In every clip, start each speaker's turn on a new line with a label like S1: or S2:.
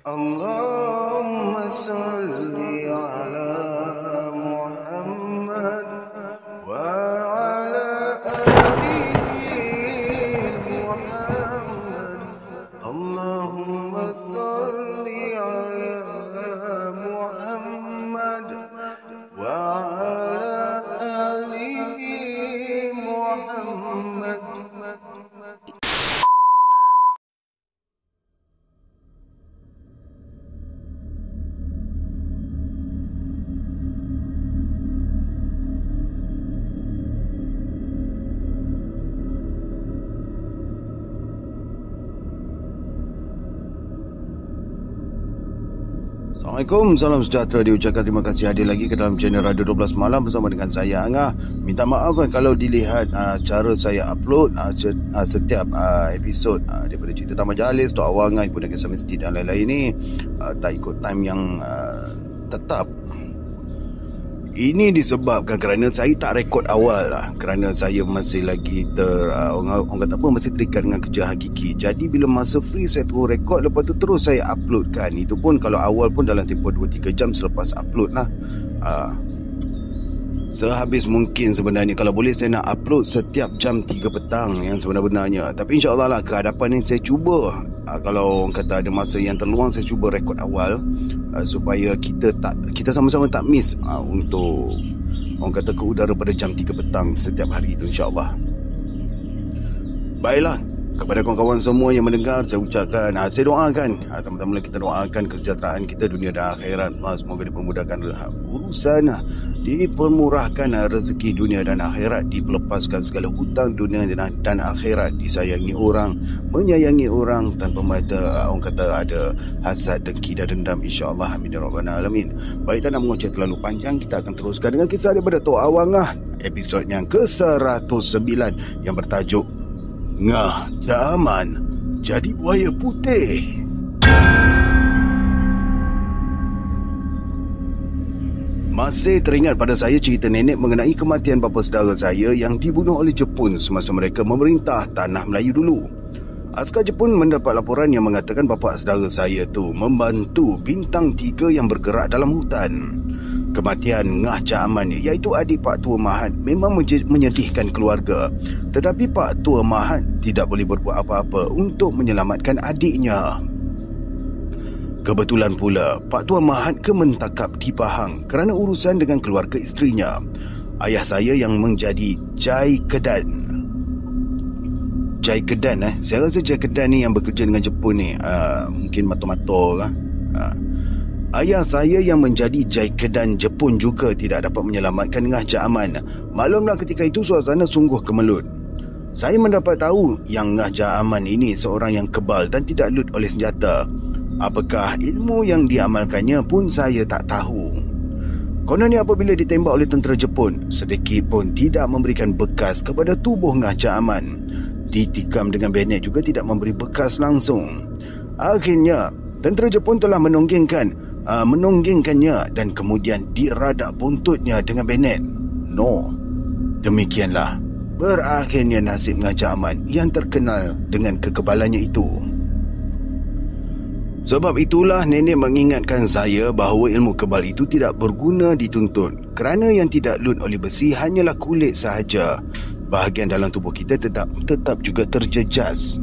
S1: Allahumma salli ala Muhammad wa ala ali Muhammad. Allahumma salli ala Muhammad wa ala ali Muhammad. Assalamualaikum, salam sejahtera diucapkan. Terima kasih hadir lagi ke dalam channel Radio 12 Malam bersama dengan saya Angah. Minta maaf kalau dilihat cara saya upload setiap episod daripada cerita Taman Jalis, Tok Awangan, Ibu Kisah Mesti dan lain-lain ni tak ikut time yang tetap. Ini disebabkan kerana saya tak rekod awal lah. Kerana saya masih lagi orang kata apa, masih terikat dengan kerja hakiki. Jadi bila masa free saya terus rekod, lepas tu terus saya uploadkan. Itu pun kalau awal pun dalam tempoh 2-3 jam selepas upload lah. Sehabis mungkin sebenarnya. Kalau boleh saya nak upload setiap jam 3 petang yang sebenar-benarnya. Tapi insyaAllah lah kehadapan ni saya cuba. Kalau orang kata ada masa yang terluang, saya cuba rekod awal supaya kita sama-sama tak miss untuk orang kata ke udara pada jam 3 petang setiap hari itu, insyaAllah. Baiklah, kepada kawan-kawan semua yang mendengar, saya ucapkan, saya doakan, teman-teman kita doakan kesejahteraan kita dunia dan akhirat. Semoga dipermudahkan urusan, dipermurahkan rezeki dunia dan akhirat, dilepaskan segala hutang dunia dan akhirat, disayangi orang, menyayangi orang tanpa ada orang kata ada hasad, dengki dan dendam, insyaAllah. Amin ya rabbal alamin. Baik, tak nak mengoceh terlalu panjang, kita akan teruskan dengan kisah daripada Tok Awangah, episod yang ke-109 yang bertajuk Ngah Zaman Jadi Buaya Putih. Masih teringat pada saya cerita nenek mengenai kematian bapa saudara saya yang dibunuh oleh Jepun semasa mereka memerintah tanah Melayu dulu. Askar Jepun mendapat laporan yang mengatakan bapa saudara saya tu membantu bintang 3 yang bergerak dalam hutan. Kematian Ngah Zaman, iaitu adik Pak Tua Mahat, memang menyedihkan keluarga. Tetapi Pak Tua Mahat tidak boleh berbuat apa-apa untuk menyelamatkan adiknya. Kebetulan pula Pak Tua Mahat kementakap di Pahang kerana urusan dengan keluarga isterinya. Ayah saya yang menjadi Jai Kedan. Saya rasa Jai Kedan ni yang bekerja dengan Jepun ni. Mungkin mato-mato lah. Ayah saya yang menjadi Jai Kedan Jepun juga tidak dapat menyelamatkan Ngah Zaman. Maklumlah ketika itu suasana sungguh kemelut. Saya mendapat tahu yang Ngah Zaman ini seorang yang kebal dan tidak lut oleh senjata. Apakah ilmu yang diamalkannya pun saya tak tahu. Kononnya apabila ditembak oleh tentera Jepun, sedikit pun tidak memberikan bekas kepada tubuh Ngah Zaman. Ditikam dengan bayonet juga tidak memberi bekas langsung. Akhirnya tentera Jepun telah menonggengkannya dan kemudian diradak buntutnya dengan bayonet. Demikianlah berakhirnya nasib Ngah Zaman yang terkenal dengan kekebalannya itu. Sebab itulah nenek mengingatkan saya bahawa ilmu kebal itu tidak berguna dituntut, kerana yang tidak lut oleh besi hanyalah kulit sahaja. Bahagian dalam tubuh kita tetap juga terjejas.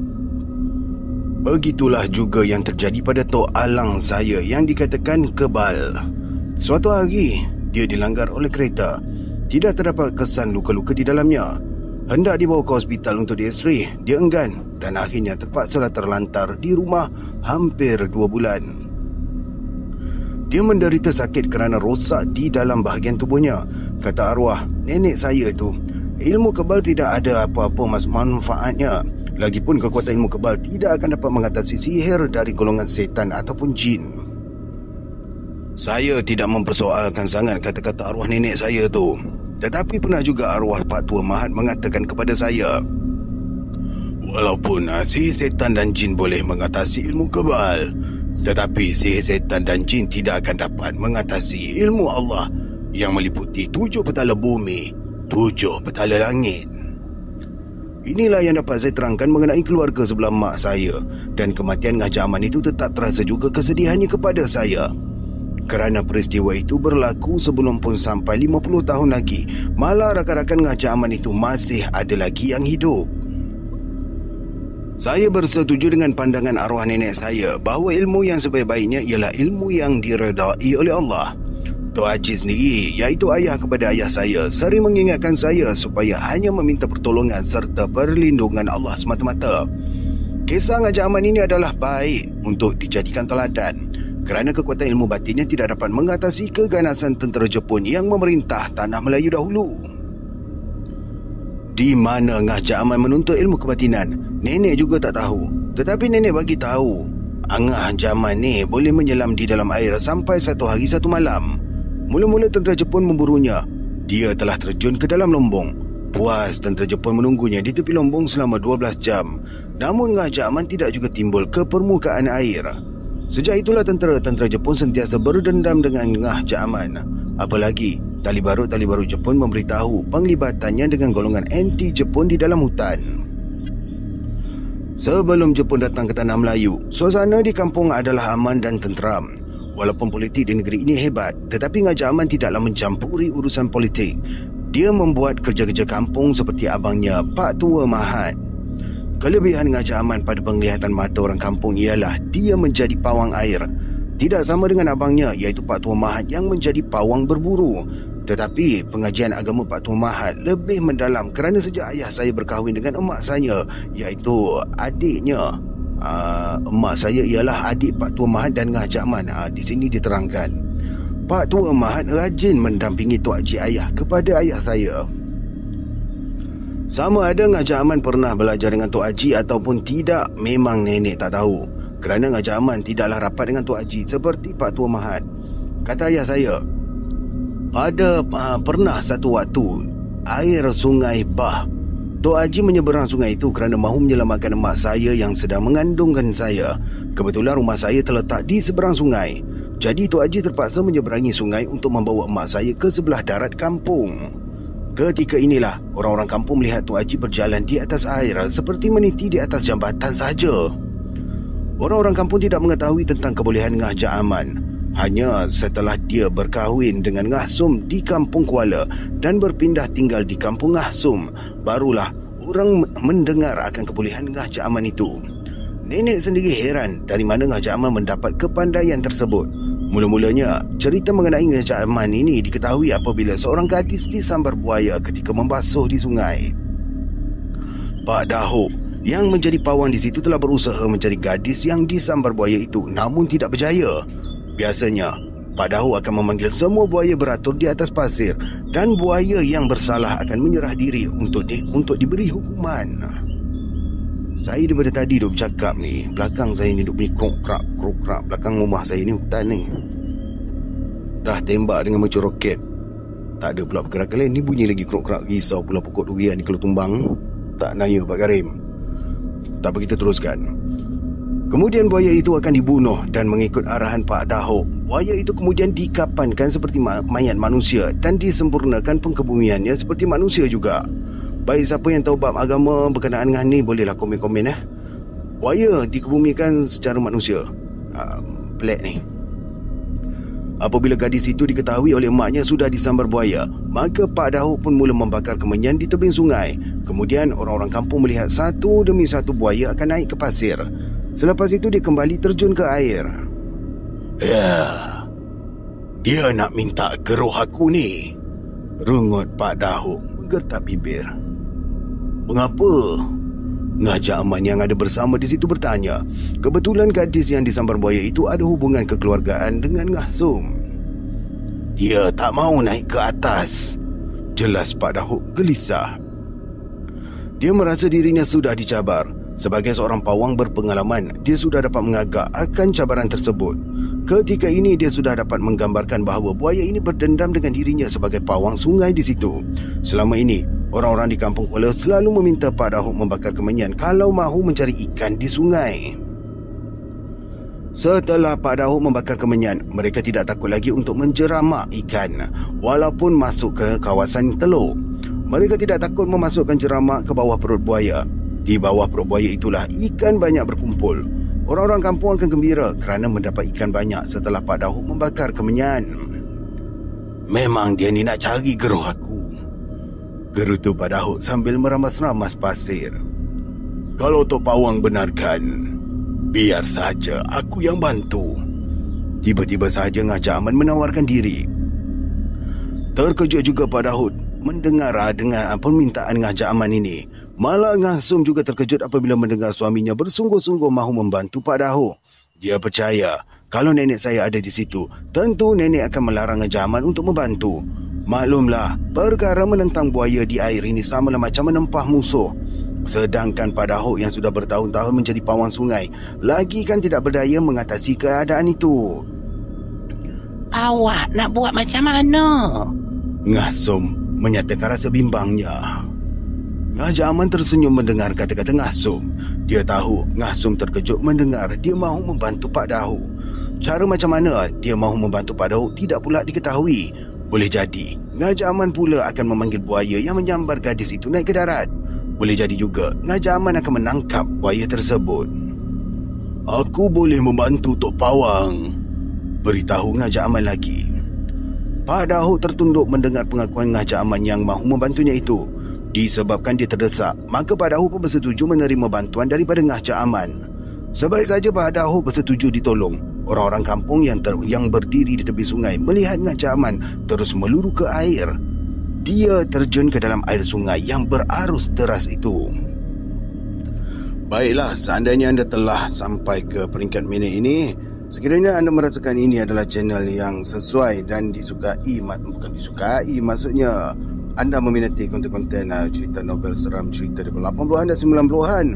S1: Begitulah juga yang terjadi pada Tok Alang saya yang dikatakan kebal. Suatu hari, dia dilanggar oleh kereta. Tidak terdapat kesan luka-luka di dalamnya. Hendak dibawa ke hospital untuk di-X-ray, dia enggan dan akhirnya terpaksalah terlantar di rumah hampir 2 bulan. Dia menderita sakit kerana rosak di dalam bahagian tubuhnya. Kata arwah nenek saya itu, ilmu kebal tidak ada apa-apa manfaatnya. Lagipun kekuatan ilmu kebal tidak akan dapat mengatasi sihir dari golongan setan ataupun jin. Saya tidak mempersoalkan sangat kata-kata arwah nenek saya tu. Tetapi pernah juga arwah Pak Tua Mahat mengatakan kepada saya, walaupun sihir setan dan jin boleh mengatasi ilmu kebal, tetapi sihir setan dan jin tidak akan dapat mengatasi ilmu Allah yang meliputi 7 petala bumi, 7 petala langit. Inilah yang dapat saya terangkan mengenai keluarga sebelah mak saya. Dan kematian Ngah Jaman itu tetap terasa juga kesedihannya kepada saya. Kerana peristiwa itu berlaku sebelum pun sampai 50 tahun lagi. Malah rakan-rakan Ngah Jaman itu masih ada lagi yang hidup. Saya bersetuju dengan pandangan arwah nenek saya bahawa ilmu yang sebaik-baiknya ialah ilmu yang diredai oleh Allah. Tok Haji sendiri, iaitu ayah kepada ayah saya, sering mengingatkan saya supaya hanya meminta pertolongan serta perlindungan Allah semata-mata. Kisah Ngah Jaman ini adalah baik untuk dijadikan teladan kerana kekuatan ilmu batinnya tidak dapat mengatasi keganasan tentera Jepun yang memerintah tanah Melayu dahulu. Di mana Ngah Jaman menuntut ilmu kebatinan, nenek juga tak tahu. Tetapi nenek bagi tahu, Ngah Jaman ni boleh menyelam di dalam air sampai 1 hari 1 malam. Mula-mula tentera Jepun memburunya. Dia telah terjun ke dalam lombong. Puas tentera Jepun menunggunya di tepi lombong selama 12 jam. Namun Ngah Jaman tidak juga timbul ke permukaan air. Sejak itulah tentera-tentera Jepun sentiasa berdendam dengan Ngah Jaman. Apalagi tali barut Jepun memberitahu penglibatannya dengan golongan anti Jepun di dalam hutan. Sebelum Jepun datang ke tanah Melayu, suasana di kampung adalah aman dan tenteram. Walaupun politik di negeri ini hebat, tetapi Ngah Jaman tidaklah mencampuri urusan politik. Dia membuat kerja-kerja kampung seperti abangnya, Pak Tua Mahat. Kelebihan Ngah Jaman pada penglihatan mata orang kampung ialah dia menjadi pawang air. Tidak sama dengan abangnya, iaitu Pak Tua Mahat yang menjadi pawang berburu. Tetapi pengajian agama Pak Tua Mahat lebih mendalam kerana sejak ayah saya berkahwin dengan emak saya, iaitu adiknya. Emak saya ialah adik Pak Tua Mahat dan Ngah Jaman. Di sini diterangkan, Pak Tua Mahat rajin mendampingi Tok Haji ayah kepada ayah saya. Sama ada Ngah Jaman pernah belajar dengan Tok Haji ataupun tidak, memang nenek tak tahu. Kerana Ngah Jaman tidaklah rapat dengan Tok Haji seperti Pak Tua Mahat. Kata ayah saya, pernah satu waktu air sungai Bah, Tok Haji menyeberang sungai itu kerana mahu menyelamatkan emak saya yang sedang mengandungkan saya. Kebetulan rumah saya terletak di seberang sungai. Jadi Tok Haji terpaksa menyeberangi sungai untuk membawa emak saya ke sebelah darat kampung. Ketika inilah orang-orang kampung melihat Tok Haji berjalan di atas air seperti meniti di atas jambatan saja. Orang-orang kampung tidak mengetahui tentang kebolehan Ngah Jaman. Hanya setelah dia berkahwin dengan Ngah Sum di kampung Kuala dan berpindah tinggal di kampung Ngah Sum, barulah orang mendengar akan kebolehan Ngah Jaman itu. Nenek sendiri heran dari mana Ngah Jaman mendapat kepandaian tersebut. Mula-mulanya, cerita mengenai Ngah Jaman ini diketahui apabila seorang gadis disambar buaya ketika membasuh di sungai. Pak Dahuk yang menjadi pawang di situ telah berusaha mencari gadis yang disambar buaya itu, namun tidak berjaya. Biasanya, Pak Dahuk akan memanggil semua buaya beratur di atas pasir dan buaya yang bersalah akan menyerah diri untuk diberi hukuman. Saya daripada tadi duk bercakap ni, belakang saya ni duk bunyi krok-krak, belakang rumah saya ni hutan ni. Dah tembak dengan macam roket, tak ada pula pergerakan lain. Ni bunyi lagi krok-krak, risau pula pokok durian ni kalau tumbang. Tak naya Pak Karim. Tak apa, kita teruskan. Kemudian buaya itu akan dibunuh dan mengikut arahan Pak Dahuk, buaya itu kemudian dikapankan seperti mayat manusia dan disempurnakan pengkebumiannya seperti manusia juga. Baik siapa yang tahu bab agama berkenaan dengan ni, bolehlah komen-komen. Buaya dikebumikan secara manusia. Pelik ni. Apabila gadis itu diketahui oleh emaknya sudah disambar buaya, maka Pak Dahuk pun mula membakar kemenyan di tebing sungai. Kemudian orang-orang kampung melihat satu demi satu buaya akan naik ke pasir. Selepas itu dia kembali terjun ke air. Ya, dia nak minta ke roh aku ni, rungut Pak Dahuk menggertak bibir. Mengapa? Ngah Jaman yang ada bersama di situ bertanya. Kebetulan gadis yang disambar buaya itu ada hubungan kekeluargaan dengan Ngah Sum. Dia tak mau naik ke atas, jelas Pak Dahuk gelisah. Dia merasa dirinya sudah dicabar. Sebagai seorang pawang berpengalaman, dia sudah dapat mengagak akan cabaran tersebut. Ketika ini dia sudah dapat menggambarkan bahawa buaya ini berdendam dengan dirinya sebagai pawang sungai di situ. Selama ini, orang-orang di kampung Kuala selalu meminta Pak Dahuk membakar kemenyan kalau mahu mencari ikan di sungai. Setelah Pak Dahuk membakar kemenyan, mereka tidak takut lagi untuk menjeramak ikan walaupun masuk ke kawasan teluk. Mereka tidak takut memasukkan ceramak ke bawah perut buaya. Di bawah perut buaya itulah ikan banyak berkumpul. Orang-orang kampung akan gembira kerana mendapat ikan banyak setelah Pak Daud membakar kemenyan. Memang dia ni nak cari geruh aku, gerutu Pak Daud sambil meramas-ramas pasir. Kalau Tok Pawang benarkan, biar saja aku yang bantu. Tiba-tiba sahaja Ngah Jaman menawarkan diri. Terkejut juga Pak Daud mendengar dengan permintaan Ngah Jaman ini. Malah Ngah Som juga terkejut apabila mendengar suaminya bersungguh-sungguh mahu membantu Pak Daud. Dia percaya kalau nenek saya ada di situ, tentu nenek akan melarang Ngah Jaman untuk membantu. Maklumlah, perkara menentang buaya di air ini samalah macam menempah musuh. Sedangkan Pak Daud yang sudah bertahun-tahun menjadi pawang sungai, lagi kan tidak berdaya mengatasi keadaan itu.
S2: Awak nak buat macam mana?
S1: Ngah Som menyatakan rasa bimbangnya. Ngah Jaman tersenyum mendengar kata-kata Ngah Som. Dia tahu Ngah Som terkejut mendengar dia mahu membantu Pak Daud. Cara macam mana dia mahu membantu Pak Daud tidak pula diketahui. Boleh jadi Ngah Jaman pula akan memanggil buaya yang menyambar gadis itu naik ke darat. Boleh jadi juga Ngah Jaman akan menangkap buaya tersebut. Aku boleh membantu Tok Pawang, beritahu Ngah Jaman lagi. Pak Daud tertunduk mendengar pengakuan Ngah Jaman yang mahu membantunya itu. Disebabkan dia terdesak, maka Pak Daud pun bersetuju menerima bantuan daripada Ngah Jaman. Sebaik saja Pak Daud bersetuju ditolong, orang-orang kampung yang berdiri di tepi sungai melihat Ngah Jaman terus meluru ke air. Dia terjun ke dalam air sungai yang berarus deras itu. Baiklah, seandainya anda telah sampai ke peringkat minit ini, sekiranya anda merasakan ini adalah channel yang sesuai dan maksudnya anda meminati konten-konten cerita novel seram, cerita dari 80-an dan 90-an,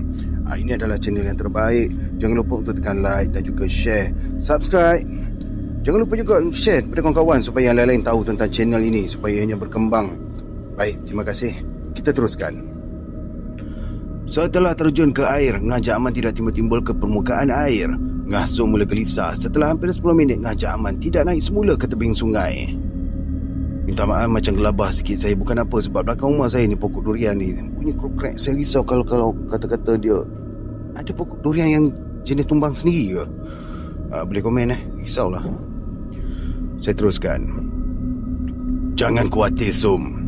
S1: ini adalah channel yang terbaik. Jangan lupa untuk tekan like dan juga share, subscribe. Jangan lupa juga share kepada kawan-kawan supaya yang lain-lain tahu tentang channel ini, supaya ianya berkembang. Baik, terima kasih. Kita teruskan. Setelah terjun ke air, Ngah Jaman tidak timbul-timbul ke permukaan air. Ngah Som mula gelisah. Setelah hampir 10 minit, Ngah Jaman tidak naik semula ke tebing sungai. Minta maaf macam gelabah sikit saya, bukan apa, sebab belakang rumah saya ni pokok durian ni bunyi krok-krek. Saya risau kalau kata-kata dia ada pokok durian yang jenis tumbang sendiri ke. Boleh komen risaulah. Saya teruskan. Jangan khawatir Som.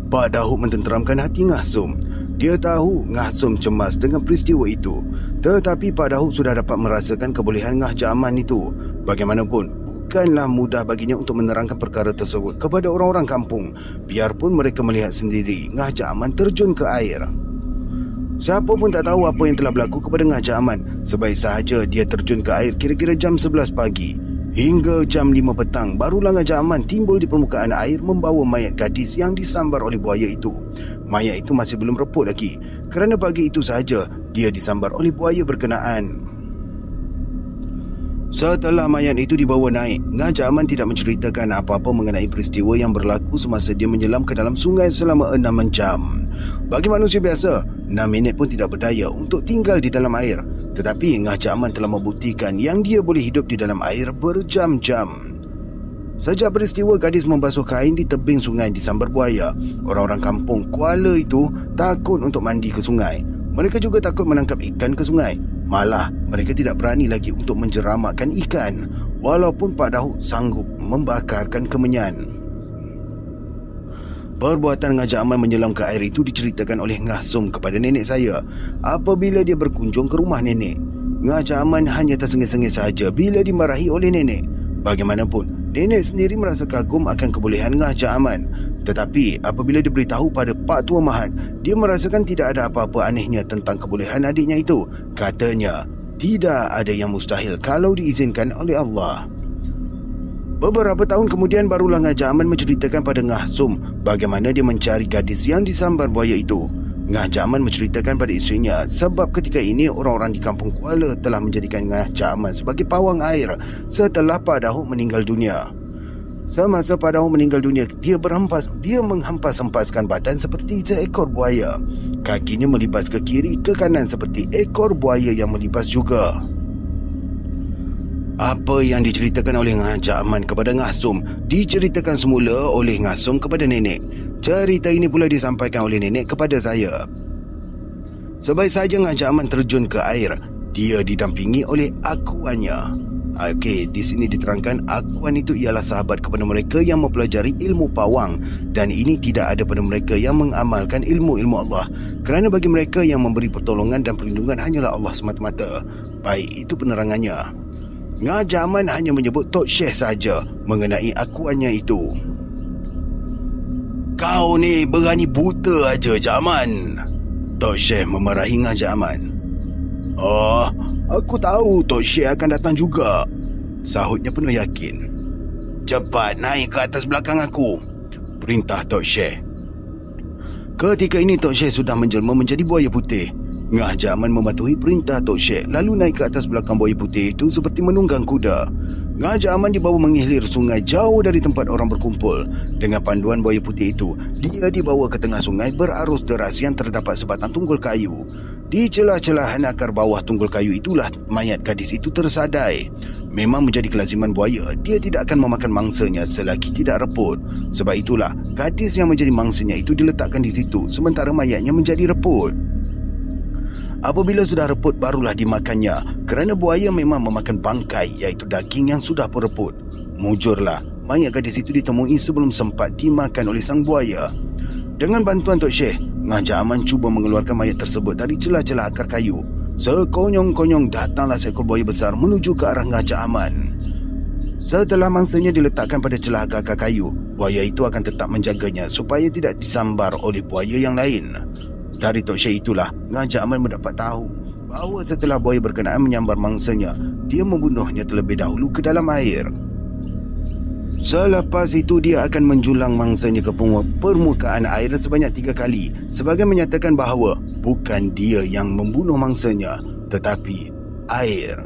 S1: Pak Daud mententeramkan hati Ngah Som. Dia tahu Ngah Som cemas dengan peristiwa itu. Tetapi Pak Daud sudah dapat merasakan kebolehan Ngah Jaman itu. Bagaimanapun, bukanlah mudah baginya untuk menerangkan perkara tersebut kepada orang-orang kampung, biarpun mereka melihat sendiri Ngah Jaman terjun ke air. Siapa pun tak tahu apa yang telah berlaku kepada Ngah Jaman. Sebaik sahaja dia terjun ke air kira-kira jam 11 pagi. Hingga jam 5 petang, barulah Ngah Jaman timbul di permukaan air membawa mayat gadis yang disambar oleh buaya itu. Mayat itu masih belum reput lagi, kerana pagi itu sahaja dia disambar oleh buaya berkenaan. Setelah mayat itu dibawa naik, Ngah Jaman tidak menceritakan apa-apa mengenai peristiwa yang berlaku semasa dia menyelam ke dalam sungai selama 6 jam. Bagi manusia biasa, 6 minit pun tidak berdaya untuk tinggal di dalam air. Tetapi Ngah Jaman telah membuktikan yang dia boleh hidup di dalam air berjam-jam. Sejak peristiwa gadis membasuh kain di tebing sungai disambar buaya, orang-orang kampung Kuala itu takut untuk mandi ke sungai. Mereka juga takut menangkap ikan ke sungai. Malah mereka tidak berani lagi untuk menjeramakkan ikan, walaupun Pak Daud sanggup membakarkan kemenyan. Perbuatan Ngah Jaman menyelam ke air itu diceritakan oleh Ngah Som kepada nenek saya apabila dia berkunjung ke rumah nenek. Ngah Jaman hanya tersengih-sengih sahaja bila dimarahi oleh nenek. Bagaimanapun, nenek sendiri merasa kagum akan kebolehan Ngah Jaman. Tetapi apabila diberitahu pada Pak Tua Mahat, dia merasakan tidak ada apa-apa anehnya tentang kebolehan adiknya itu. Katanya, tidak ada yang mustahil kalau diizinkan oleh Allah. Beberapa tahun kemudian barulah Ngah Jaman menceritakan pada Ngah Som bagaimana dia mencari gadis yang disambar buaya itu. Ngah Jaman menceritakan pada isterinya sebab ketika ini orang-orang di kampung Kuala telah menjadikan Ngah Jaman sebagai pawang air setelah Pak Daud meninggal dunia. Semasa Pak Daud meninggal dunia, dia menghempas-hempaskan badan seperti seekor buaya. Kakinya melibas ke kiri ke kanan seperti ekor buaya yang melibas juga. Apa yang diceritakan oleh Ngajak Aman kepada Ngasum diceritakan semula oleh Ngasum kepada nenek. Cerita ini pula disampaikan oleh nenek kepada saya. Sebaik saja Ngajak Aman terjun ke air, dia didampingi oleh akuannya. Okey, di sini diterangkan akuan itu ialah sahabat kepada mereka yang mempelajari ilmu pawang, dan ini tidak ada pada mereka yang mengamalkan ilmu-ilmu Allah, kerana bagi mereka yang memberi pertolongan dan perlindungan hanyalah Allah semata-mata. Baik, itu penerangannya. Ngajak Aman hanya menyebut Tok Syekh saja mengenai akuannya itu. Kau ni berani buta aja, Cak Aman. Tok Syekh memarahi Ngajak Aman. Oh, aku tahu Tok Syekh akan datang juga, sahutnya penuh yakin. Cepat naik ke atas belakang aku, perintah Tok Syekh. Ketika ini Tok Syekh sudah menjelma menjadi buaya putih. Ngajak Aman mematuhi perintah Tok Syekh, lalu naik ke atas belakang buaya putih itu seperti menunggang kuda. Ngajak Aman dibawa menghilir sungai jauh dari tempat orang berkumpul. Dengan panduan buaya putih itu, dia dibawa ke tengah sungai berarus deras yang terdapat sebatang tunggul kayu. Di celah-celahan akar bawah tunggul kayu itulah mayat gadis itu tersadai. Memang menjadi kelaziman buaya, dia tidak akan memakan mangsanya selagi tidak reput. Sebab itulah, gadis yang menjadi mangsanya itu diletakkan di situ, sementara mayatnya menjadi reput. Apabila sudah reput barulah dimakannya, kerana buaya memang memakan bangkai, iaitu daging yang sudah pun reput. Mujurlah, mayat gadis itu ditemui sebelum sempat dimakan oleh sang buaya. Dengan bantuan Tok Syekh, Ngajak Aman cuba mengeluarkan mayat tersebut dari celah-celah akar kayu. Sekonyong-konyong datanglah seekor buaya besar menuju ke arah Ngajak Aman. Setelah mangsanya diletakkan pada celah akar kayu, buaya itu akan tetap menjaganya supaya tidak disambar oleh buaya yang lain. Dari Tok Syekh itulah Ngajak Aman mendapat tahu bahawa setelah buaya berkenaan menyambar mangsanya, dia membunuhnya terlebih dahulu ke dalam air. Selepas itu dia akan menjulang mangsanya ke permukaan air sebanyak 3 kali sebagai menyatakan bahawa bukan dia yang membunuh mangsanya, tetapi air.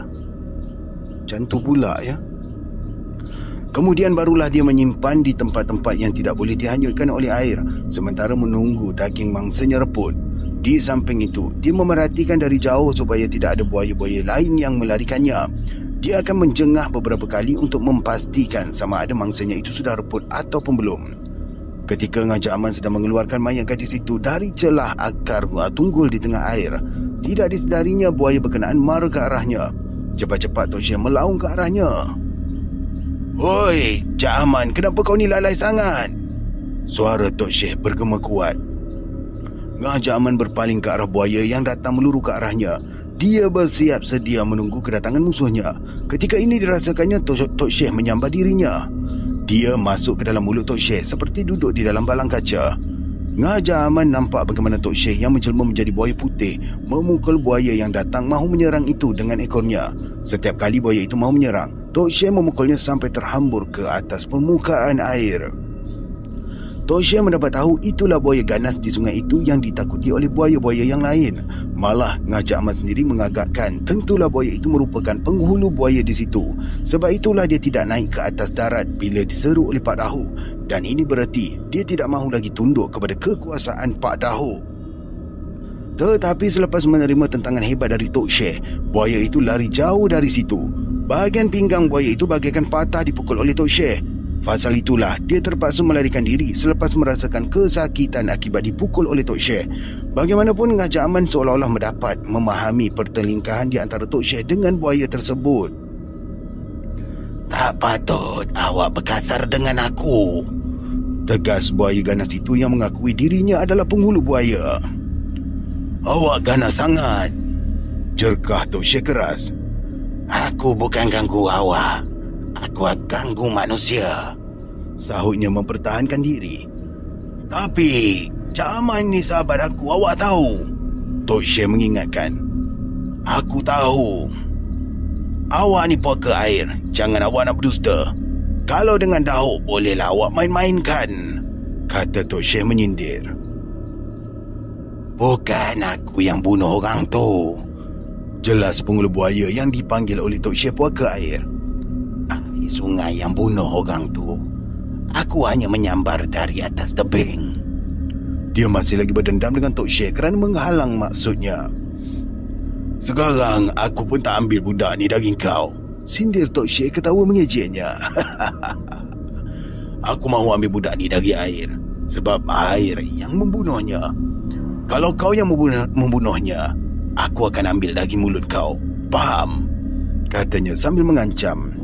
S1: Macam tu pula ya. Kemudian barulah dia menyimpan di tempat-tempat yang tidak boleh dihanyutkan oleh air sementara menunggu daging mangsanya reput. Di samping itu, dia memerhatikan dari jauh supaya tidak ada buaya-buaya lain yang melarikannya. Dia akan menjengah beberapa kali untuk memastikan sama ada mangsanya itu sudah reput ataupun belum. Ketika Ngajak Aman sedang mengeluarkan mayat gadis itu dari celah akar tunggul di tengah air, tidak disedarinya buaya berkenaan mara ke arahnya. Cepat-cepat Tok Syekh melaung ke arahnya. Hoi, Cak Aman, kenapa kau ni lalai sangat? Suara Tok Syekh bergema kuat. Ngajak Aman berpaling ke arah buaya yang datang meluru ke arahnya. Dia bersiap sedia menunggu kedatangan musuhnya. Ketika ini dirasakannya Tok Syekh menyambar dirinya. Dia masuk ke dalam mulut Tok Syekh seperti duduk di dalam balang kaca. Ngajak Aman nampak bagaimana Tok Syekh yang menjelma menjadi buaya putih memukul buaya yang datang mahu menyerang itu dengan ekornya. Setiap kali buaya itu mahu menyerang, Tok Syekh memukulnya sampai terhambur ke atas permukaan air. Tok Syekh mendapat tahu itulah buaya ganas di sungai itu yang ditakuti oleh buaya-buaya yang lain. Malah Ngajak Aman sendiri mengagakkan tentulah buaya itu merupakan penghulu buaya di situ. Sebab itulah dia tidak naik ke atas darat bila diseru oleh Pak Dahu. Dan ini berarti dia tidak mahu lagi tunduk kepada kekuasaan Pak Dahu. Tetapi selepas menerima tentangan hebat dari Tok Syekh, buaya itu lari jauh dari situ. Bahagian pinggang buaya itu bagaikan patah dipukul oleh Tok Syekh. Pasal itulah dia terpaksa melarikan diri selepas merasakan kesakitan akibat dipukul oleh Tok Syekh. Bagaimanapun Ngajak Aman seolah-olah mendapat memahami pertelingkahan di antara Tok Syekh dengan buaya tersebut. Tak patut awak berkasar dengan aku, tegas buaya ganas itu yang mengakui dirinya adalah penghulu buaya. Awak ganas sangat, jerkah Tok Syekh keras. Aku bukan ganggu awak, aku ganggu manusia, sahutnya mempertahankan diri. Tapi Cak Aman ni sahabat aku, awak tahu, Tok Syekh mengingatkan. Aku tahu. Awak ni puaka air, jangan awak nak berdusta. Kalau dengan Dahu bolehlah awak main-mainkan, kata Tok Syekh menyindir. Bukan aku yang bunuh orang tu, jelas penghulu buaya yang dipanggil oleh Tok Syekh puaka air. Sungai yang bunuh orang tu, aku hanya menyambar dari atas tebing. Dia masih lagi berdendam dengan Tok Syekh kerana menghalang maksudnya. Sekarang aku pun tak ambil budak ni dari kau, Sindir Tok Syekh ketawa mengejeknya. Aku mahu ambil budak ni dari air, sebab air yang membunuhnya. Kalau kau yang membunuhnya, aku akan ambil daging mulut kau. Faham? Katanya sambil mengancam.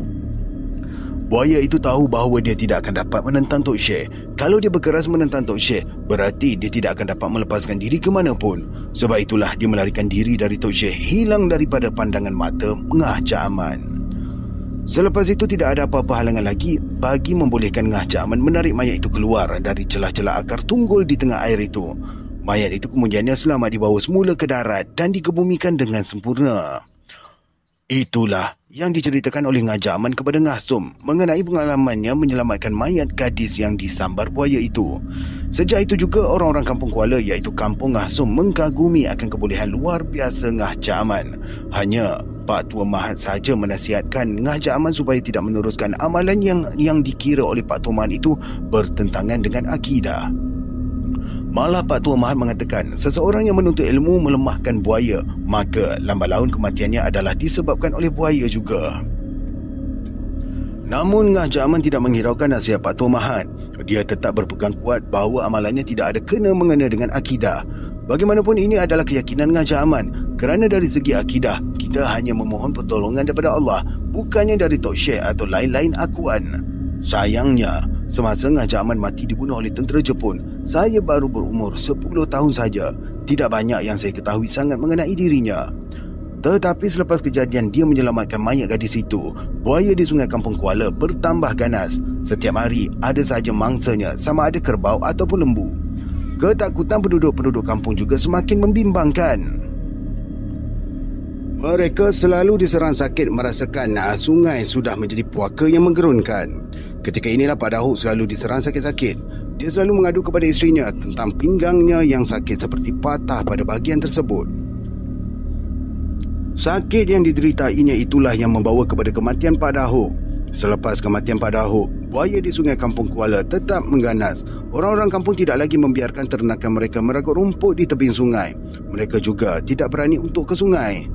S1: Buaya itu tahu bahawa dia tidak akan dapat menentang Tok Syekh. Kalau dia berkeras menentang Tok Syekh, berarti dia tidak akan dapat melepaskan diri ke mana pun. Sebab itulah dia melarikan diri dari Tok Syekh, hilang daripada pandangan mata Ngah Ja'aman. Selepas itu tidak ada apa-apa halangan lagi bagi membolehkan Ngah Ja'aman menarik mayat itu keluar dari celah-celah akar tunggul di tengah air itu. Mayat itu kemudiannya selamat dibawa semula ke darat dan dikebumikan dengan sempurna. Itulah yang diceritakan oleh Ngah Ja'aman kepada Ngah Som mengenai pengalamannya menyelamatkan mayat gadis yang disambar buaya itu. Sejak itu juga orang-orang kampung Kuala iaitu kampung Ngah Som mengagumi akan kebolehan luar biasa Ngah Ja'aman. Hanya Pak Tua Mahat sahaja menasihatkan Ngah Ja'aman supaya tidak meneruskan amalan yang dikira oleh Pak Tua Mahat itu bertentangan dengan akidah. Malah Pak Tua Mahat mengatakan seseorang yang menuntut ilmu melemahkan buaya, maka lambat laun kematiannya adalah disebabkan oleh buaya juga. Namun Ngah Ja'aman tidak menghiraukan nasihat Pak Tua Mahat. Dia tetap berpegang kuat bahawa amalannya tidak ada kena-mengena dengan akidah. Bagaimanapun ini adalah keyakinan Ngah Ja'aman. Kerana dari segi akidah, kita hanya memohon pertolongan daripada Allah, bukannya dari Tok Syekh atau lain-lain akuan. Sayangnya, semasa Ngah Ja'aman mati dibunuh oleh tentera Jepun, saya baru berumur 10 tahun saja. Tidak banyak yang saya ketahui sangat mengenai dirinya. Tetapi selepas kejadian dia menyelamatkan mayat gadis itu, buaya di Sungai Kampung Kuala bertambah ganas. Setiap hari ada sahaja mangsanya, sama ada kerbau ataupun lembu. Ketakutan penduduk-penduduk kampung juga semakin membimbangkan. Mereka selalu diserang sakit merasakan sungai sudah menjadi puaka yang menggerunkan. Ketika inilah Pak Dahuk selalu diserang sakit-sakit. Dia selalu mengadu kepada isterinya tentang pinggangnya yang sakit seperti patah pada bahagian tersebut. Sakit yang dideritainya itulah yang membawa kepada kematian Pak Dahuk. Selepas kematian Pak Dahuk, buaya di Sungai Kampung Kuala tetap mengganas. Orang-orang kampung tidak lagi membiarkan ternakan mereka meragut rumput di tebing sungai. Mereka juga tidak berani untuk ke sungai,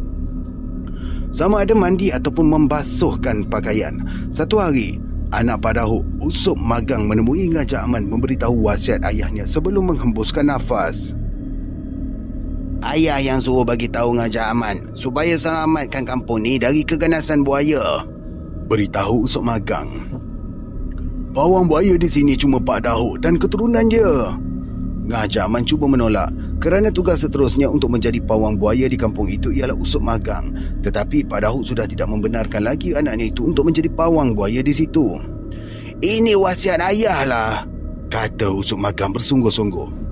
S1: sama ada mandi ataupun membasuhkan pakaian. Satu hari, anak Pak Dahuk, Usup Magang, menemui Ngah Ja'aman memberitahu wasiat ayahnya sebelum menghembuskan nafas. Ayah yang suruh bagi tahu Ngah Ja'aman supaya selamatkan kampung ni dari keganasan buaya, beritahu Usup Magang. Pawang buaya di sini cuma Pak Dahuk dan keturunan je. Ngah Ja'aman cuba menolak kerana tugas seterusnya untuk menjadi pawang buaya di kampung itu ialah Usup Magang. Tetapi Pak Dahuk sudah tidak membenarkan lagi anaknya itu untuk menjadi pawang buaya di situ. Ini wasiat ayah lah, kata Usup Magang bersungguh-sungguh.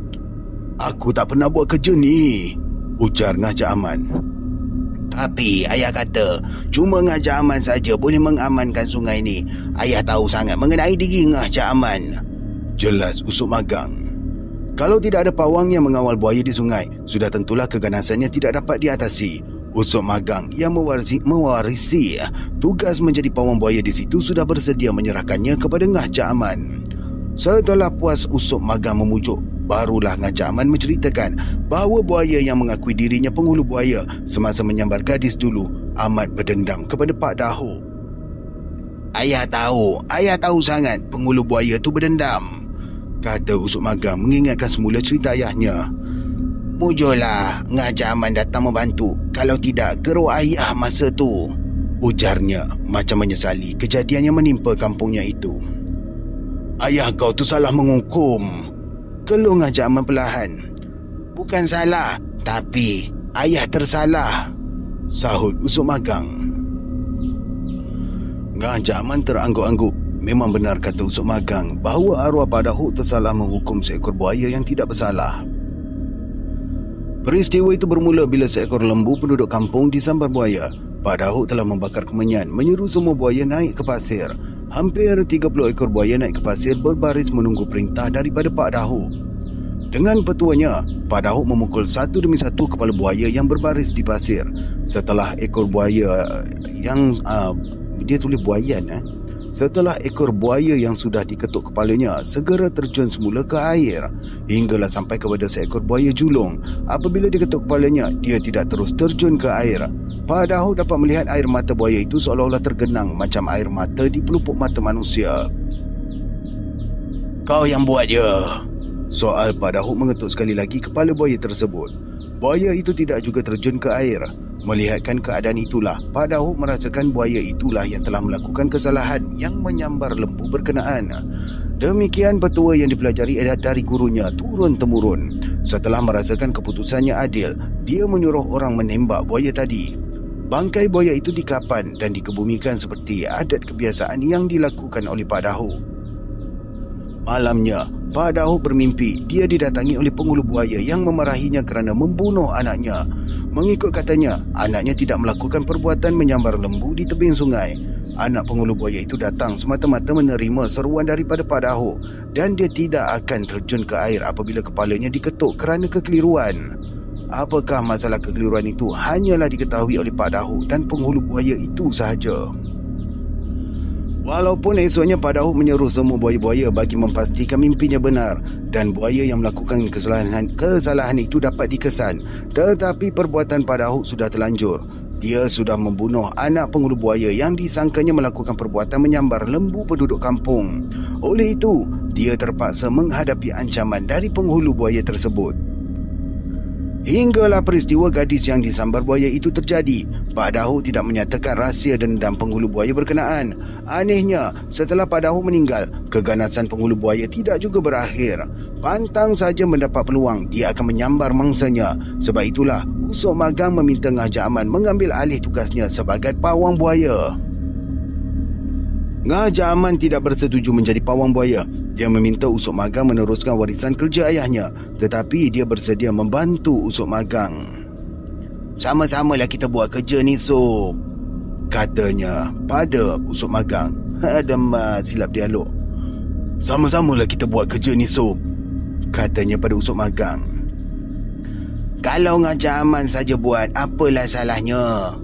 S1: Aku tak pernah buat kerja ni, ujar Ngah Ja'aman. Tapi ayah kata cuma Ngah Ja'aman saja boleh mengamankan sungai ni. Ayah tahu sangat mengenai diri Ngah Ja'aman, jelas Usup Magang. Kalau tidak ada pawang yang mengawal buaya di sungai, sudah tentulah keganasannya tidak dapat diatasi. Usup Magang yang mewarisi tugas menjadi pawang buaya di situ sudah bersedia menyerahkannya kepada Ngah Ja'aman. Setelah puas Usup Magang memujuk, barulah Ngah Ja'aman menceritakan bahawa buaya yang mengakui dirinya penghulu buaya semasa menyambar gadis dulu amat berdendam kepada Pak Dahuk. Ayah tahu sangat penghulu buaya tu berdendam, kata Usup Magang mengingatkan semula cerita ayahnya. Mujurlah Ngah Ja'aman datang membantu, kalau tidak geruk ayah masa tu, ujarnya macam menyesali kejadian yang menimpa kampungnya itu. Ayah kau tu salah menghukum, keluh Ngah Ja'aman perlahan. Bukan salah, tapi ayah tersalah, sahut Usup Magang. Ngah Ja'aman terangguk-angguk. Memang benar kata Usup Magang bahawa arwah Pak Dahuk tersalah menghukum seekor buaya yang tidak bersalah. Peristiwa itu bermula bila seekor lembu penduduk kampung disambar buaya. Pak Dahuk telah membakar kemenyan, menyuruh semua buaya naik ke pasir. Hampir 30 ekor buaya naik ke pasir berbaris menunggu perintah daripada Pak Dahuk. Dengan petuanya, Pak Dahuk memukul satu demi satu kepala buaya yang berbaris di pasir. Setelah ekor buaya yang dia tulis buayan setelah ekor buaya yang sudah diketuk kepalanya segera terjun semula ke air hinggalah sampai kepada seekor buaya julung. Apabila diketuk kepalanya, dia tidak terus terjun ke air. Pak Dahuk dapat melihat air mata buaya itu seolah-olah tergenang macam air mata di pelupuk mata manusia. "Kau yang buat dia?" soal Pak Dahuk mengetuk sekali lagi kepala buaya tersebut. Buaya itu tidak juga terjun ke air. Melihatkan keadaan itulah, Pak Dahuk merasakan buaya itulah yang telah melakukan kesalahan yang menyambar lembu berkenaan. Demikian petua yang dipelajari dari gurunya turun-temurun. Setelah merasakan keputusannya adil, dia menyuruh orang menembak buaya tadi. Bangkai buaya itu dikapan dan dikebumikan seperti adat kebiasaan yang dilakukan oleh Pak Dahuk. Malamnya, Pak Dahuk bermimpi dia didatangi oleh penghulu buaya yang memarahinya kerana membunuh anaknya. Mengikut katanya, anaknya tidak melakukan perbuatan menyambar lembu di tebing sungai. Anak penghulu buaya itu datang semata-mata menerima seruan daripada Pak Dahuk dan dia tidak akan terjun ke air apabila kepalanya diketuk kerana kekeliruan. Apakah masalah kekeliruan itu hanyalah diketahui oleh Pak Dahuk dan penghulu buaya itu sahaja. Walaupun esoknya Pak Dahuk menyeru semua buaya-buaya bagi memastikan mimpinya benar dan buaya yang melakukan kesalahan itu dapat dikesan, tetapi perbuatan Pak Dahuk sudah terlanjur. Dia sudah membunuh anak penghulu buaya yang disangkanya melakukan perbuatan menyambar lembu penduduk kampung. Oleh itu, dia terpaksa menghadapi ancaman dari penghulu buaya tersebut. Hinggalah peristiwa gadis yang disambar buaya itu terjadi, Pak Dahuk tidak menyatakan rahsia dendam penghulu buaya berkenaan. Anehnya, setelah Pak Dahuk meninggal, keganasan penghulu buaya tidak juga berakhir. Pantang saja mendapat peluang, dia akan menyambar mangsanya. Sebab itulah, Usop Magang meminta Ngah Ja'aman mengambil alih tugasnya sebagai pawang buaya. Ngah Ja'aman tidak bersetuju menjadi pawang buaya. Dia meminta Usop Magang meneruskan warisan kerja ayahnya, tetapi dia bersedia membantu Usop Magang. "Sama-samalah kita buat kerja ni, Sob," katanya pada Usop Magang. Silap dialog. "Sama-samalah kita buat kerja ni, Sob," katanya pada Usop Magang. "Kalau Ngah Ja'aman saja buat, apalah salahnya?"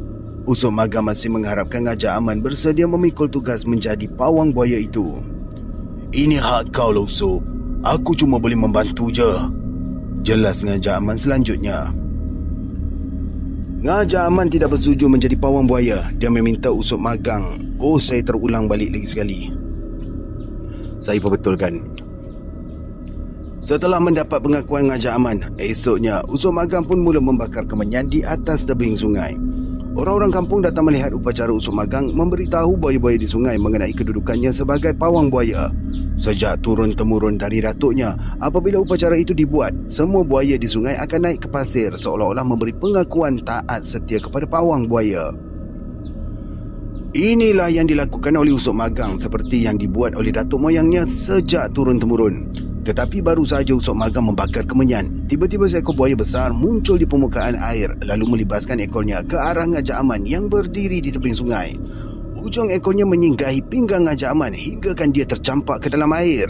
S1: Usop Magang masih mengharapkan Ngah Ja'aman bersedia memikul tugas menjadi pawang buaya itu. "Ini hak kau lah, Usop. Aku cuma boleh membantu je," jelas Ngah Ja'aman selanjutnya. Ngah Ja'aman tidak bersetuju menjadi pawang buaya. Dia meminta Usop Magang. Saya terulang balik lagi sekali. Saya perbetulkan. Setelah mendapat pengakuan Ngah Ja'aman, esoknya Usop Magang pun mula membakar kemenyan di atas tebing sungai. Orang-orang kampung datang melihat upacara Usop Magang memberitahu buaya-buaya di sungai mengenai kedudukannya sebagai pawang buaya. Sejak turun-temurun dari datuknya, apabila upacara itu dibuat, semua buaya di sungai akan naik ke pasir seolah-olah memberi pengakuan taat setia kepada pawang buaya. Inilah yang dilakukan oleh Usop Magang seperti yang dibuat oleh datuk moyangnya sejak turun-temurun. Tetapi baru sahaja Usop Magang membakar kemenyan, tiba-tiba seekor buaya besar muncul di permukaan air lalu melibaskan ekornya ke arah Ngah Ja'aman yang berdiri di tebing sungai. Ujung ekornya menyinggahi pinggang Ngah Ja'aman hinggakan dia tercampak ke dalam air.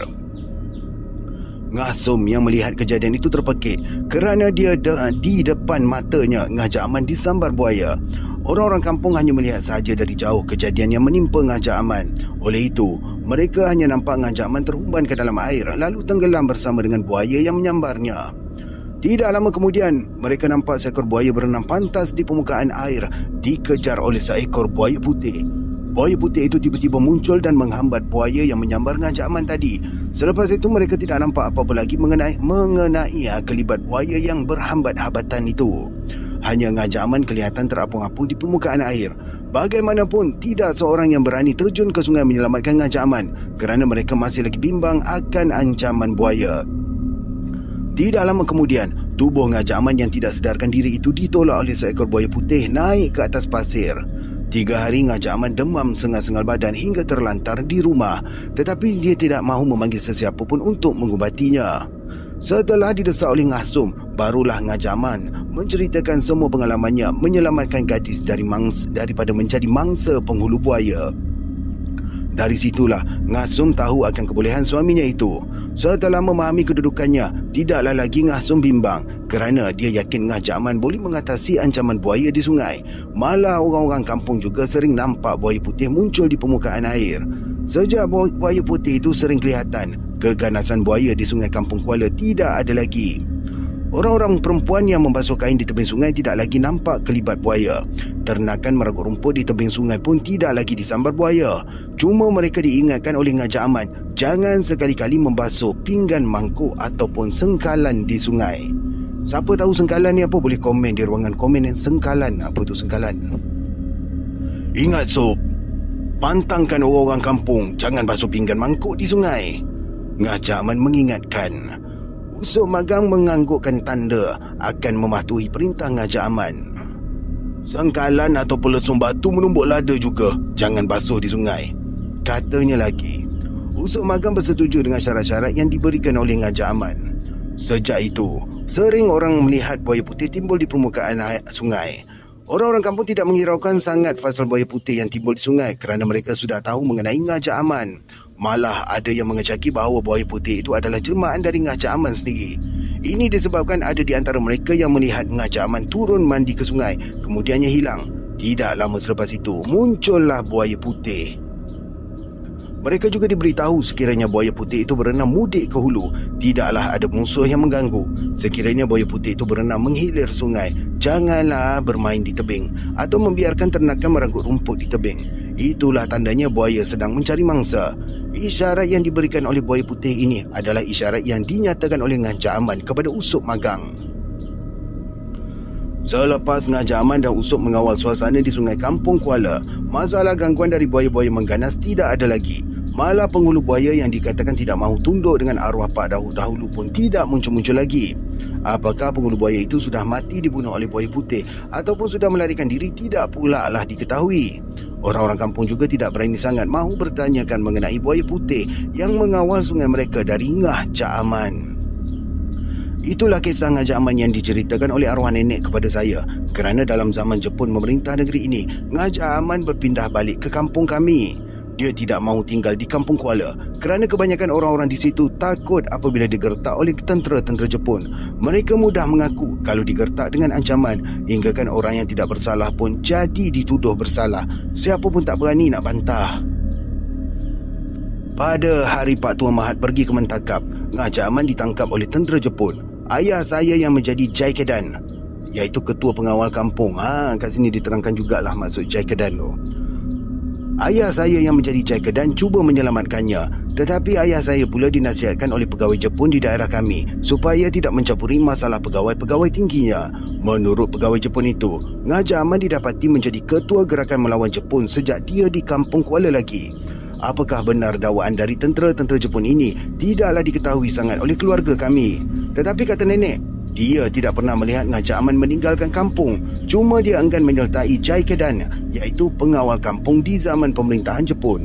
S1: Ngah Som yang melihat kejadian itu terpekik kerana dia di depan matanya Ngah Ja'aman disambar buaya. Orang-orang kampung hanya melihat sahaja dari jauh kejadian yang menimpa Ngah Ja'aman. Oleh itu, mereka hanya nampak Ngah Ja'aman terhumban ke dalam air lalu tenggelam bersama dengan buaya yang menyambarnya. Tidak lama kemudian, mereka nampak seekor buaya berenang pantas di permukaan air dikejar oleh seekor buaya putih. Buaya putih itu tiba-tiba muncul dan menghambat buaya yang menyambar Ngah Ja'aman tadi. Selepas itu mereka tidak nampak apa-apa lagi mengenai kelibat buaya yang berhambat-hambatan itu. Hanya Ngah Ja'aman kelihatan terapung-apung di permukaan air. Bagaimanapun, tidak seorang yang berani terjun ke sungai menyelamatkan Ngah Ja'aman kerana mereka masih lagi bimbang akan ancaman buaya. Tidak lama kemudian, tubuh Ngah Ja'aman yang tidak sedarkan diri itu ditolak oleh seekor buaya putih naik ke atas pasir. 3 hari Ngah Ja'aman demam sengal-sengal badan hingga terlantar di rumah, tetapi dia tidak mahu memanggil sesiapa pun untuk mengubatinya. Setelah didesak oleh Ngah Som, barulah Ngah Ja'aman menceritakan semua pengalamannya menyelamatkan gadis daripada menjadi mangsa penghulu buaya. Dari situlah Ngah Som tahu akan kebolehan suaminya itu. Setelah memahami kedudukannya, tidaklah lagi Ngah Som bimbang kerana dia yakin Ngah Ja'aman boleh mengatasi ancaman buaya di sungai. Malah orang-orang kampung juga sering nampak buaya putih muncul di permukaan air. Sejak buaya putih itu sering kelihatan, keganasan buaya di Sungai Kampung Kuala tidak ada lagi. Orang-orang perempuan yang membasuh kain di tebing sungai tidak lagi nampak kelibat buaya. Ternakan meragut rumput di tebing sungai pun tidak lagi disambar buaya. Cuma mereka diingatkan oleh Ngajak Aman, jangan sekali-kali membasuh pinggan mangkuk ataupun sengkalan di sungai. Siapa tahu sengkalan ni apa, boleh komen di ruangan komen yang sengkalan. Apa tu sengkalan? Ingat sob, pantangkan orang-orang kampung jangan basuh pinggan mangkuk di sungai. Ngajak Aman mengingatkan. Usop Magang menganggukkan tanda akan mematuhi perintah Ngajak Aman. Sengkalan atau pelesung batu menumbuk lada juga jangan basuh di sungai, katanya lagi. Usop Magang bersetuju dengan syarat-syarat yang diberikan oleh Ngajak Aman. Sejak itu, sering orang melihat buaya putih timbul di permukaan sungai. Orang-orang kampung tidak menghiraukan sangat pasal buaya putih yang timbul di sungai kerana mereka sudah tahu mengenai Ngajak Aman. Malah ada yang mengecaki bahawa buaya putih itu adalah jelmaan dari Ngajak Aman sendiri. Ini disebabkan ada di antara mereka yang melihat Ngajak Aman turun mandi ke sungai, kemudiannya hilang. Tidak lama selepas itu, muncullah buaya putih. Mereka juga diberitahu sekiranya buaya putih itu berenang mudik ke hulu, tidaklah ada musuh yang mengganggu. Sekiranya buaya putih itu berenang menghilir sungai, janganlah bermain di tebing atau membiarkan ternakan meragut rumput di tebing. Itulah tandanya buaya sedang mencari mangsa. Isyarat yang diberikan oleh buaya putih ini adalah isyarat yang dinyatakan oleh Ngajak Aman kepada Usop Magang. Selepas Ngajak Aman dan Usop mengawal suasana di Sungai Kampung Kuala, masalah gangguan dari buaya-buaya mengganas tidak ada lagi. Malah penghulu buaya yang dikatakan tidak mahu tunduk dengan arwah Pak Daud dahulu pun tidak muncul-muncul lagi. Apakah penghulu buaya itu sudah mati dibunuh oleh buaya putih ataupun sudah melarikan diri tidak pula lah diketahui. Orang-orang kampung juga tidak berani sangat mahu bertanyakan mengenai buaya putih yang mengawal sungai mereka dari Ngajak Aman. Itulah kisah Ngajak Aman yang diceritakan oleh arwah nenek kepada saya. Kerana dalam zaman Jepun memerintah negeri ini, Ngajak Aman berpindah balik ke kampung kami. Dia tidak mahu tinggal di Kampung Kuala kerana kebanyakan orang-orang di situ takut apabila digertak oleh tentera-tentera Jepun. Mereka mudah mengaku kalau digertak dengan ancaman, hinggakan orang yang tidak bersalah pun jadi dituduh bersalah. Siapa pun tak berani nak bantah. Pada hari Pak Tuan Mahat pergi ke Mentakap, Ngajak Aman ditangkap oleh tentera Jepun. Ayah saya yang menjadi Jaikedan, iaitu ketua pengawal kampung. Kat sini diterangkan jugalah maksud Jaikedan tu. Ayah saya yang menjadi Jaikedan cuba menyelamatkannya, tetapi ayah saya pula dinasihatkan oleh pegawai Jepun di daerah kami supaya tidak mencampuri masalah pegawai-pegawai tingginya. Menurut pegawai Jepun itu, Ngajak Aman didapati menjadi ketua gerakan melawan Jepun sejak dia di Kampung Kuala lagi. Apakah benar dakwaan dari tentera-tentera Jepun ini tidaklah diketahui sangat oleh keluarga kami. Tetapi kata nenek, dia tidak pernah melihat Ngajak Aman meninggalkan kampung. Cuma dia enggan menyertai Jaikedan, iaitu pengawal kampung di zaman pemerintahan Jepun.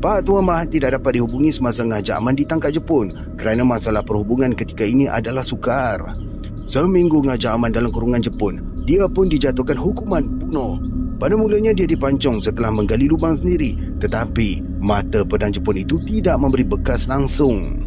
S1: Pak Tuan Mahat tidak dapat dihubungi semasa Ngajak Aman ditangkap Jepun kerana masalah perhubungan ketika ini adalah sukar. Seminggu Ngajak Aman dalam kurungan Jepun, dia pun dijatuhkan hukuman bunuh. Pada mulanya dia dipancung setelah menggali lubang sendiri, tetapi mata pedang Jepun itu tidak memberi bekas langsung.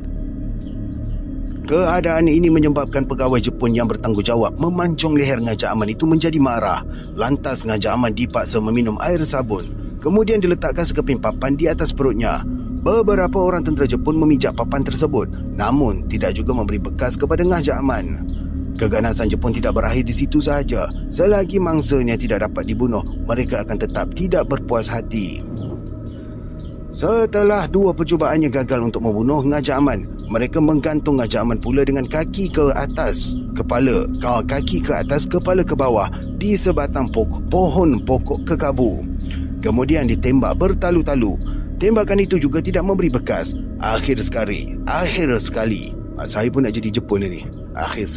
S1: Keadaan ini menyebabkan pegawai Jepun yang bertanggungjawab memancung leher Ngajak Aman itu menjadi marah. Lantas Ngajak Aman dipaksa meminum air sabun. Kemudian diletakkan sekeping papan di atas perutnya. Beberapa orang tentera Jepun memijak papan tersebut, namun tidak juga memberi bekas kepada Ngajak Aman. Keganasan Jepun tidak berakhir di situ sahaja. Selagi mangsanya tidak dapat dibunuh, mereka akan tetap tidak berpuas hati. Setelah dua percubaannya gagal untuk membunuh Ngajak Aman, mereka menggantung Ngajak Aman pula dengan kaki ke atas kepala, kaki ke atas kepala ke bawah di sebatang pohon pokok kekabu. Kemudian ditembak bertalu-talu. Tembakan itu juga tidak memberi bekas. Akhir sekali, saya pun nak jadi Jepun ini. Akhir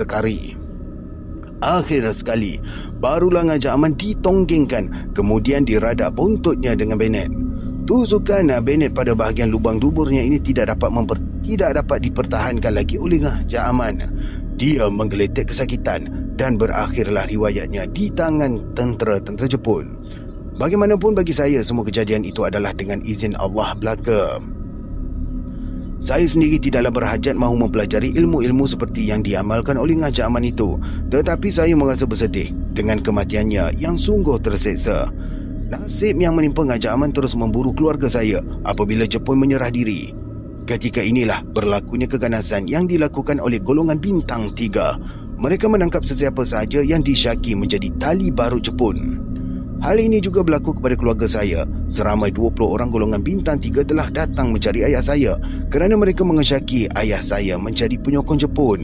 S1: sekali, barulah Ngajak Aman ditonggengkan, kemudian diradak buntutnya dengan bayonet. Tusukan bayonet pada bahagian lubang duburnya ini tidak dapat dipertahankan lagi oleh Ngajak Aman. Dia menggeletek kesakitan dan berakhirlah riwayatnya di tangan tentera-tentera Jepun. Bagaimanapun bagi saya, semua kejadian itu adalah dengan izin Allah belaka. Saya sendiri tidaklah berhajat mahu mempelajari ilmu-ilmu seperti yang diamalkan oleh Ngajak Aman itu, tetapi saya merasa bersedih dengan kematiannya yang sungguh terseksa. Nasib yang menimpa Raja Aman terus memburu keluarga saya apabila Jepun menyerah diri. Ketika inilah berlakunya keganasan yang dilakukan oleh golongan bintang 3. Mereka menangkap sesiapa sahaja yang disyaki menjadi tali barut Jepun. Hal ini juga berlaku kepada keluarga saya. Seramai 20 orang golongan bintang 3 telah datang mencari ayah saya kerana mereka mengesyaki ayah saya menjadi penyokong Jepun.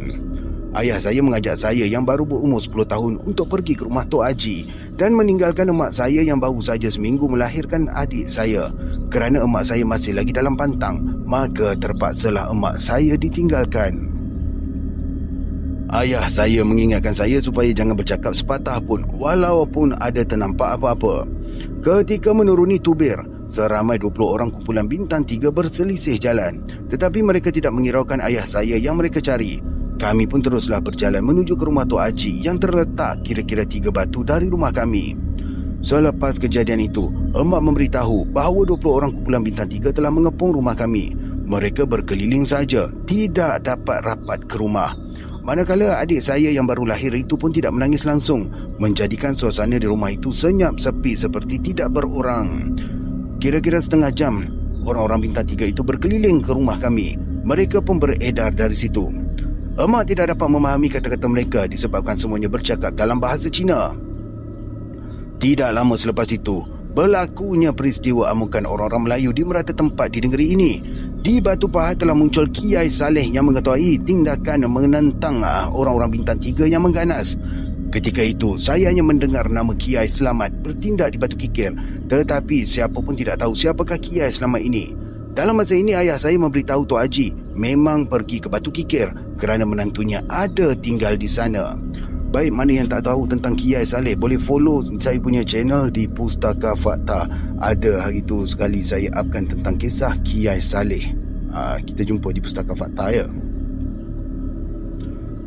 S1: Ayah saya mengajak saya yang baru berumur 10 tahun untuk pergi ke rumah Tok Haji dan meninggalkan emak saya yang baru saja seminggu melahirkan adik saya. Kerana emak saya masih lagi dalam pantang, maka terpaksalah emak saya ditinggalkan. Ayah saya mengingatkan saya supaya jangan bercakap sepatah pun walaupun ada ternampak apa-apa. Ketika menuruni tubir, seramai 20 orang kumpulan bintang 3 berselisih jalan. Tetapi mereka tidak mengiraukan ayah saya yang mereka cari. Kami pun teruslah berjalan menuju ke rumah Tok Haji yang terletak kira-kira 3 batu dari rumah kami. Selepas kejadian itu, emak memberitahu bahawa 20 orang kumpulan bintang 3 telah mengepung rumah kami. Mereka berkeliling saja, tidak dapat rapat ke rumah. Manakala adik saya yang baru lahir itu pun tidak menangis langsung, menjadikan suasana di rumah itu senyap sepi seperti tidak berorang. Kira-kira setengah jam, orang-orang bintang 3 itu berkeliling ke rumah kami. Mereka pun beredar dari situ. Emak tidak dapat memahami kata-kata mereka disebabkan semuanya bercakap dalam bahasa Cina. Tidak lama selepas itu, berlakunya peristiwa amukan orang-orang Melayu di merata tempat di negeri ini. Di Batu Pahat telah muncul Kiai Saleh yang mengetahui tindakan menentang orang-orang bintang 3 yang mengganas. Ketika itu, saya hanya mendengar nama Kiai Selamat bertindak di Batu Kikir, tetapi siapa pun tidak tahu siapakah Kiai Selamat ini. Dalam masa ini, ayah saya memberitahu Tok Haji memang pergi ke Batu Kikir kerana menantunya ada tinggal di sana. Baik mana yang tak tahu tentang Kiai Saleh, boleh follow saya punya channel di Pustaka Fakta. Ada hari tu sekali saya upkan tentang kisah Kiai Saleh. Kita jumpa di Pustaka Fakta ya.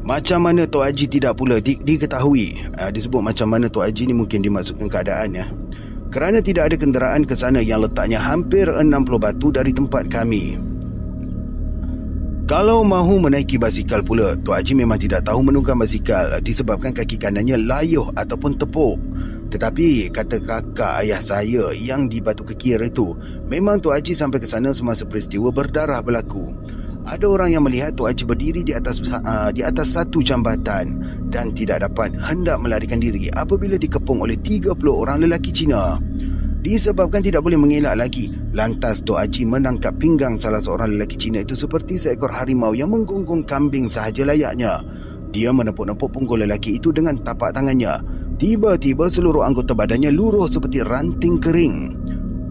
S1: Macam mana Tok Haji tidak pula diketahui. Disebut macam mana Tok Haji ni mungkin dimaksudkan keadaan ya. Kerana tidak ada kenderaan ke sana yang letaknya hampir 60 batu dari tempat kami. Kalau mahu menaiki basikal pula, Tok Haji memang tidak tahu menunggang basikal disebabkan kaki kanannya layuh ataupun tepuk. Tetapi kata kakak ayah saya yang di Batu Kikir itu, memang Tok Haji sampai ke sana semasa peristiwa berdarah berlaku. Ada orang yang melihat Tok Haji berdiri di atas satu jambatan dan tidak dapat hendak melarikan diri apabila dikepung oleh 30 orang lelaki Cina. Disebabkan tidak boleh mengelak lagi, lantas Tok Haji menangkap pinggang salah seorang lelaki Cina itu seperti seekor harimau yang menggonggong kambing sahaja layaknya. Dia menepuk-nepuk punggul lelaki itu dengan tapak tangannya. Tiba-tiba seluruh anggota badannya luruh seperti ranting kering.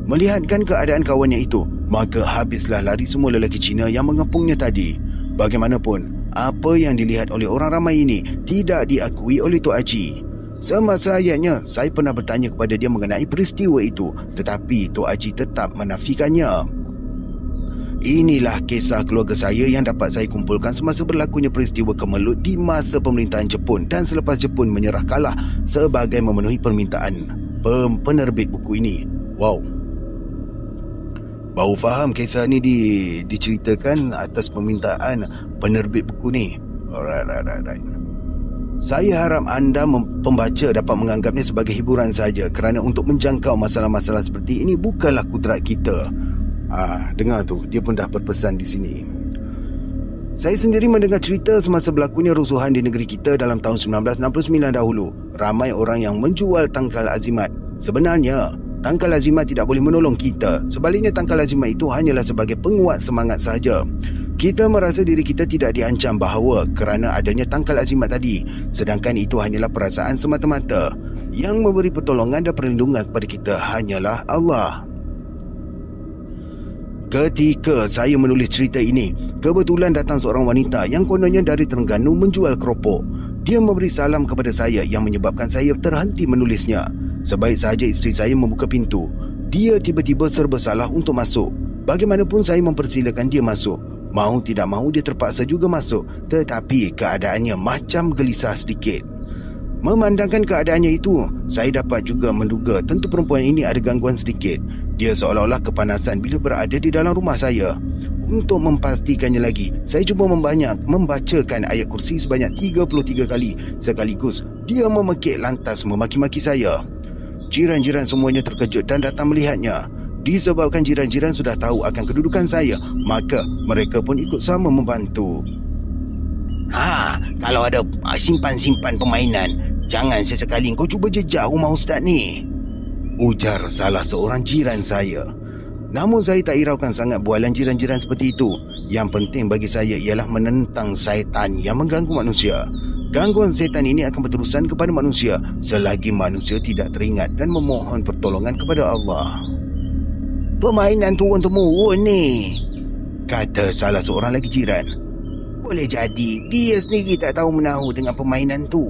S1: Melihatkan keadaan kawannya itu, maka habislah lari semua lelaki Cina yang mengepungnya tadi. Bagaimanapun, apa yang dilihat oleh orang ramai ini tidak diakui oleh Tok Haji. Semasa ayatnya, saya pernah bertanya kepada dia mengenai peristiwa itu, tetapi Tok Haji tetap menafikannya. Inilah kisah keluarga saya yang dapat saya kumpulkan semasa berlakunya peristiwa kemelut di masa pemerintahan Jepun dan selepas Jepun menyerah kalah sebagai memenuhi permintaan penerbit buku ini. Wow. Baru faham kisah ni diceritakan atas permintaan penerbit buku ni. Alright. Saya harap anda pembaca dapat menganggapnya sebagai hiburan saja kerana untuk menjangkau masalah-masalah seperti ini bukanlah kudrat kita. Dengar tu, dia pun dah berpesan di sini. Saya sendiri mendengar cerita semasa berlakunya rusuhan di negeri kita dalam tahun 1969 dahulu. Ramai orang yang menjual tangkal azimat. Sebenarnya, tangkal azimat tidak boleh menolong kita. Sebaliknya, tangkal azimat itu hanyalah sebagai penguat semangat sahaja. Kita merasa diri kita tidak diancam bahawa kerana adanya tangkal azimat tadi, sedangkan itu hanyalah perasaan semata-mata. Yang memberi pertolongan dan perlindungan kepada kita hanyalah Allah. Ketika saya menulis cerita ini, kebetulan datang seorang wanita yang kononnya dari Terengganu menjual keropok. Dia memberi salam kepada saya yang menyebabkan saya terhenti menulisnya. Sebaik sahaja isteri saya membuka pintu, dia tiba-tiba serba salah untuk masuk. Bagaimanapun saya mempersilakan dia masuk. Mahu tidak mahu dia terpaksa juga masuk, tetapi keadaannya macam gelisah sedikit. Memandangkan keadaannya itu, saya dapat juga menduga tentu perempuan ini ada gangguan sedikit. Dia seolah-olah kepanasan bila berada di dalam rumah saya. Untuk memastikannya lagi, saya cuba membacakan ayat kursi sebanyak 33 kali sekaligus. Dia memekik lantas memaki-maki saya. Jiran-jiran semuanya terkejut dan datang melihatnya. Disebabkan jiran-jiran sudah tahu akan kedudukan saya, maka mereka pun ikut sama membantu. Kalau ada simpan-simpan permainan, jangan sesekali kau cuba jejak rumah ustaz ni, ujar salah seorang jiran saya. Namun saya tak hiraukan sangat bualan jiran-jiran seperti itu. Yang penting bagi saya ialah menentang syaitan yang mengganggu manusia. Gangguan syaitan ini akan berterusan kepada manusia selagi manusia tidak teringat dan memohon pertolongan kepada Allah. Permainan turun-temurun ni, kata salah seorang lagi jiran. Boleh jadi dia sendiri tak tahu menahu dengan permainan tu,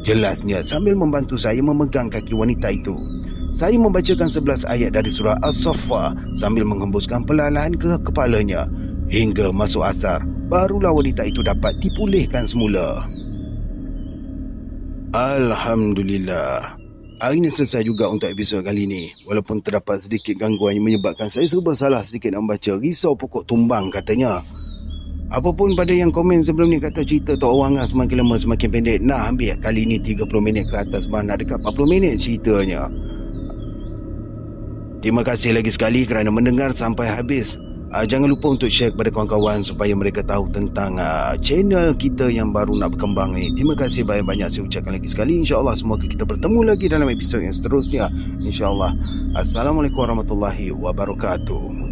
S1: jelasnya sambil membantu saya memegang kaki wanita itu. Saya membacakan 11 ayat dari surah As-Saffah sambil menghembuskan perlahan ke kepalanya. Hingga masuk asar, barulah wanita itu dapat dipulihkan semula. Alhamdulillah. Hari ini selesai juga untuk episod kali ini. Walaupun terdapat sedikit gangguan yang menyebabkan saya serba salah sedikit nak membaca. Risau pokok tumbang katanya. Apapun pada yang komen sebelum ni kata cerita Tok Wang semakin lama semakin pendek. Nah, ambil kali ni 30 minit ke atas, mana dekat 40 minit ceritanya. Terima kasih lagi sekali kerana mendengar sampai habis. Jangan lupa untuk share kepada kawan-kawan supaya mereka tahu tentang channel kita yang baru nak berkembang ni. Terima kasih banyak-banyak saya ucapkan lagi sekali. InsyaAllah semoga kita bertemu lagi dalam episod yang seterusnya. InsyaAllah. Assalamualaikum warahmatullahi wabarakatuh.